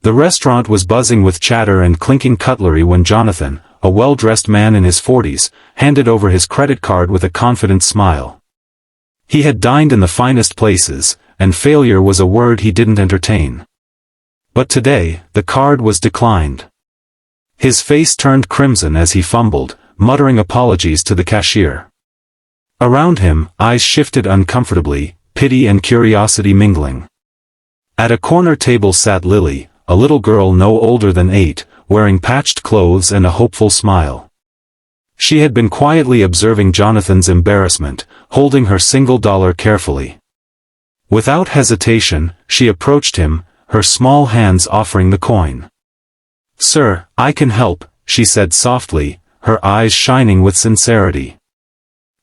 The restaurant was buzzing with chatter and clinking cutlery when Jonathan, a well-dressed man in his 40s, handed over his credit card with a confident smile. He had dined in the finest places, and failure was a word he didn't entertain. But today, the card was declined. His face turned crimson as he fumbled, muttering apologies to the cashier. Around him, eyes shifted uncomfortably, pity and curiosity mingling. At a corner table sat Lily, a little girl no older than 8, wearing patched clothes and a hopeful smile. She had been quietly observing Jonathan's embarrassment, holding her $1 carefully. Without hesitation, she approached him, her small hands offering the coin. "Sir, I can help," she said softly, her eyes shining with sincerity.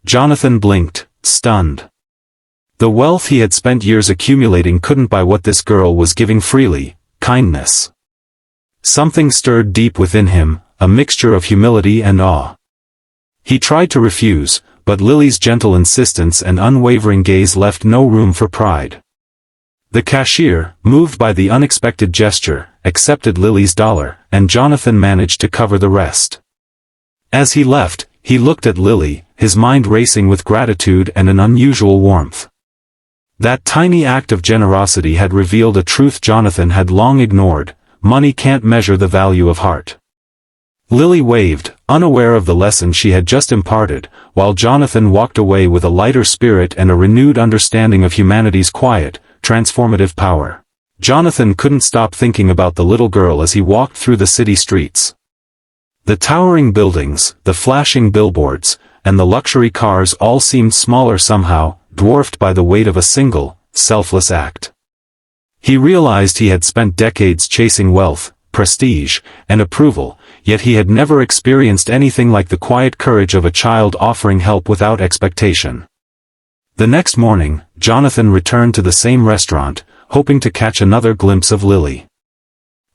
Jonathan blinked, stunned. The wealth he had spent years accumulating couldn't buy what this girl was giving freely: kindness. Something stirred deep within him, a mixture of humility and awe. He tried to refuse, but Lily's gentle insistence and unwavering gaze left no room for pride. The cashier, moved by the unexpected gesture, accepted Lily's $1, and Jonathan managed to cover the rest. As he left, he looked at Lily, his mind racing with gratitude and an unusual warmth. That tiny act of generosity had revealed a truth Jonathan had long ignored: money can't measure the value of heart. Lily waved, unaware of the lesson she had just imparted, while Jonathan walked away with a lighter spirit and a renewed understanding of humanity's quiet, transformative power. Jonathan couldn't stop thinking about the little girl as he walked through the city streets. The towering buildings, the flashing billboards, and the luxury cars all seemed smaller somehow, dwarfed by the weight of a single, selfless act. He realized he had spent decades chasing wealth, prestige, and approval, yet he had never experienced anything like the quiet courage of a child offering help without expectation. The next morning, Jonathan returned to the same restaurant, hoping to catch another glimpse of Lily.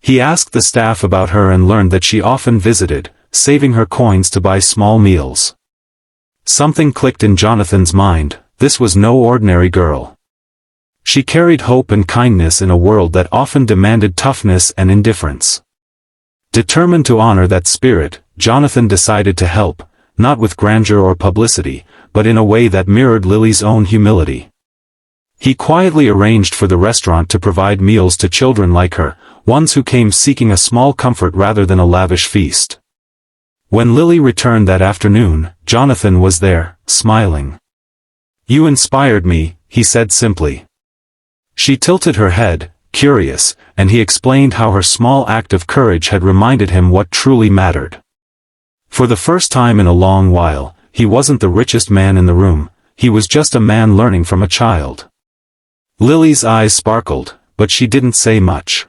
He asked the staff about her and learned that she often visited, saving her coins to buy small meals. Something clicked in Jonathan's mind: this was no ordinary girl. She carried hope and kindness in a world that often demanded toughness and indifference. Determined to honor that spirit, Jonathan decided to help, not with grandeur or publicity, but in a way that mirrored Lily's own humility. He quietly arranged for the restaurant to provide meals to children like her, ones who came seeking a small comfort rather than a lavish feast. When Lily returned that afternoon, Jonathan was there, smiling. "You inspired me," he said simply. She tilted her head, curious, and he explained how her small act of courage had reminded him what truly mattered. For the first time in a long while, he wasn't the richest man in the room, he was just a man learning from a child. Lily's eyes sparkled, but she didn't say much.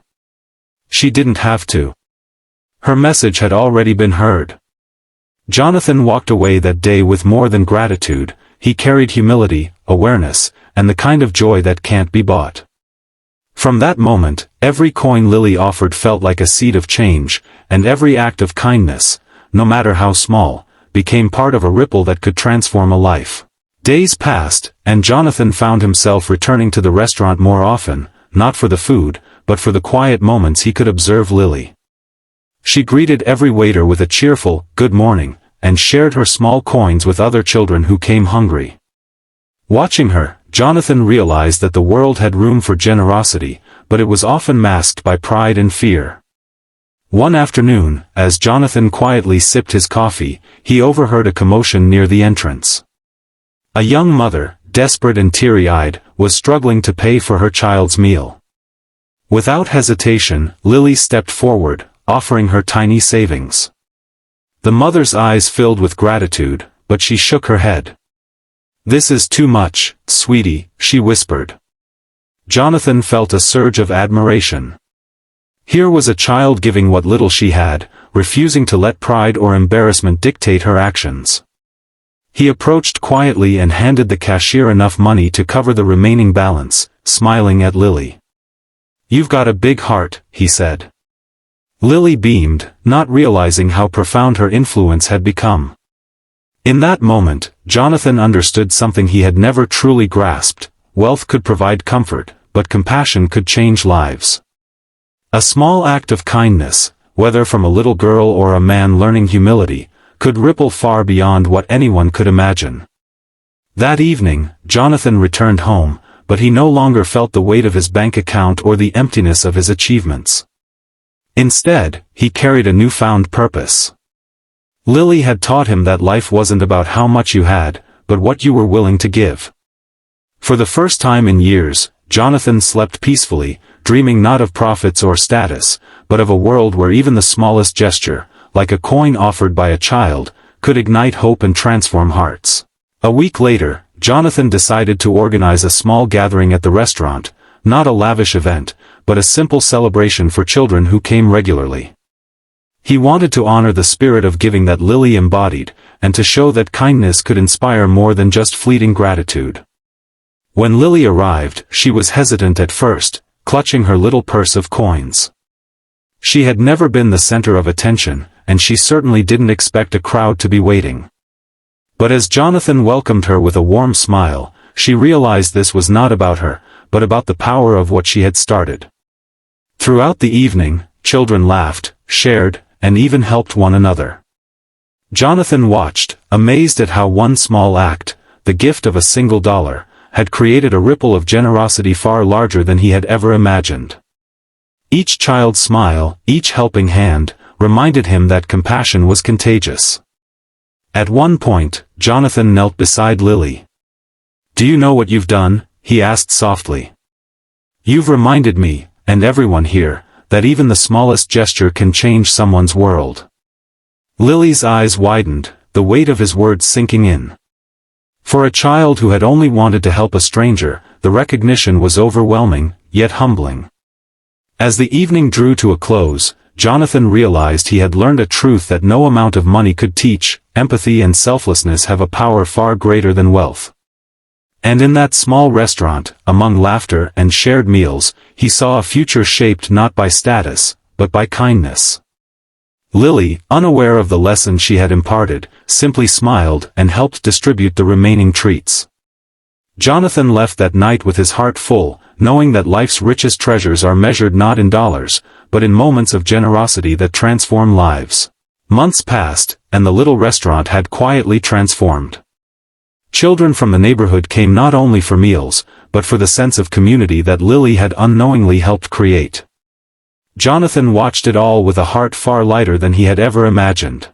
She didn't have to. Her message had already been heard. Jonathan walked away that day with more than gratitude. He carried humility, awareness, and the kind of joy that can't be bought. From that moment, every coin Lily offered felt like a seed of change, and every act of kindness, no matter how small, became part of a ripple that could transform a life. Days passed, and Jonathan found himself returning to the restaurant more often, not for the food, but for the quiet moments he could observe Lily. She greeted every waiter with a cheerful, "Good morning," and shared her small coins with other children who came hungry. Watching her, Jonathan realized that the world had room for generosity, but it was often masked by pride and fear. One afternoon, as Jonathan quietly sipped his coffee, he overheard a commotion near the entrance. A young mother, desperate and teary-eyed, was struggling to pay for her child's meal. Without hesitation, Lily stepped forward, offering her tiny savings. The mother's eyes filled with gratitude, but she shook her head. "This is too much, sweetie," she whispered. Jonathan felt a surge of admiration. Here was a child giving what little she had, refusing to let pride or embarrassment dictate her actions. He approached quietly and handed the cashier enough money to cover the remaining balance, smiling at Lily. "You've got a big heart," he said. Lily beamed, not realizing how profound her influence had become. In that moment, Jonathan understood something he had never truly grasped: wealth could provide comfort, but compassion could change lives. A small act of kindness, whether from a little girl or a man learning humility, could ripple far beyond what anyone could imagine. That evening, Jonathan returned home, but he no longer felt the weight of his bank account or the emptiness of his achievements. Instead, he carried a newfound purpose. Lily had taught him that life wasn't about how much you had, but what you were willing to give. For the first time in years, Jonathan slept peacefully, dreaming not of profits or status, but of a world where even the smallest gesture, like a coin offered by a child, could ignite hope and transform hearts. A week later, Jonathan decided to organize a small gathering at the restaurant, not a lavish event, but a simple celebration for children who came regularly. He wanted to honor the spirit of giving that Lily embodied, and to show that kindness could inspire more than just fleeting gratitude. When Lily arrived, she was hesitant at first, clutching her little purse of coins. She had never been the center of attention, and she certainly didn't expect a crowd to be waiting. But as Jonathan welcomed her with a warm smile, she realized this was not about her, but about the power of what she had started. Throughout the evening, children laughed, shared, and even helped one another. Jonathan watched, amazed at how one small act, the gift of a single dollar, had created a ripple of generosity far larger than he had ever imagined. Each child's smile, each helping hand, reminded him that compassion was contagious. At one point, Jonathan knelt beside Lily. "Do you know what you've done?" he asked softly. "You've reminded me, and everyone here, that even the smallest gesture can change someone's world." Lily's eyes widened, the weight of his words sinking in. For a child who had only wanted to help a stranger, the recognition was overwhelming, yet humbling. As the evening drew to a close, Jonathan realized he had learned a truth that no amount of money could teach: empathy and selflessness have a power far greater than wealth. And in that small restaurant, among laughter and shared meals, he saw a future shaped not by status, but by kindness. Lily, unaware of the lesson she had imparted, simply smiled and helped distribute the remaining treats. Jonathan left that night with his heart full, knowing that life's richest treasures are measured not in dollars, but in moments of generosity that transform lives. Months passed, and the little restaurant had quietly transformed. Children from the neighborhood came not only for meals, but for the sense of community that Lily had unknowingly helped create. Jonathan watched it all with a heart far lighter than he had ever imagined.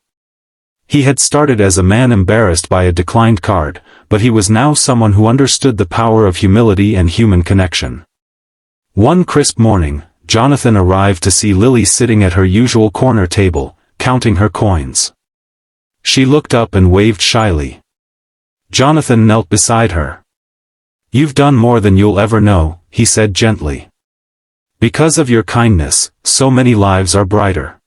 He had started as a man embarrassed by a declined card, but he was now someone who understood the power of humility and human connection. One crisp morning, Jonathan arrived to see Lily sitting at her usual corner table, counting her coins. She looked up and waved shyly. Jonathan knelt beside her. "You've done more than you'll ever know," he said gently. "Because of your kindness, so many lives are brighter.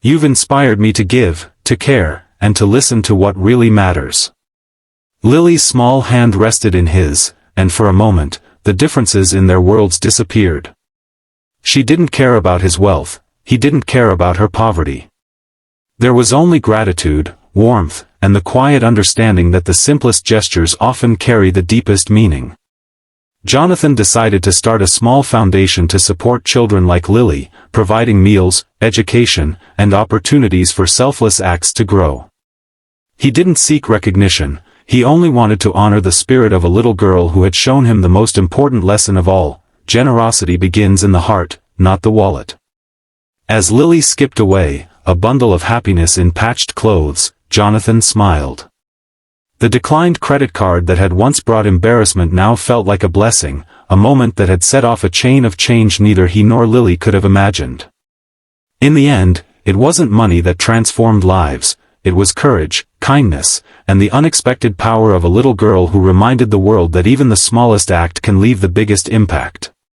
You've inspired me to give, to care, and to listen to what really matters." Lily's small hand rested in his, and for a moment, the differences in their worlds disappeared. She didn't care about his wealth, he didn't care about her poverty. There was only gratitude, warmth, and the quiet understanding that the simplest gestures often carry the deepest meaning. Jonathan decided to start a small foundation to support children like Lily, providing meals, education, and opportunities for selfless acts to grow. He didn't seek recognition, he only wanted to honor the spirit of a little girl who had shown him the most important lesson of all: generosity begins in the heart, not the wallet. As Lily skipped away, a bundle of happiness in patched clothes, Jonathan smiled. The declined credit card that had once brought embarrassment now felt like a blessing, a moment that had set off a chain of change neither he nor Lily could have imagined. In the end, it wasn't money that transformed lives, it was courage, kindness, and the unexpected power of a little girl who reminded the world that even the smallest act can leave the biggest impact.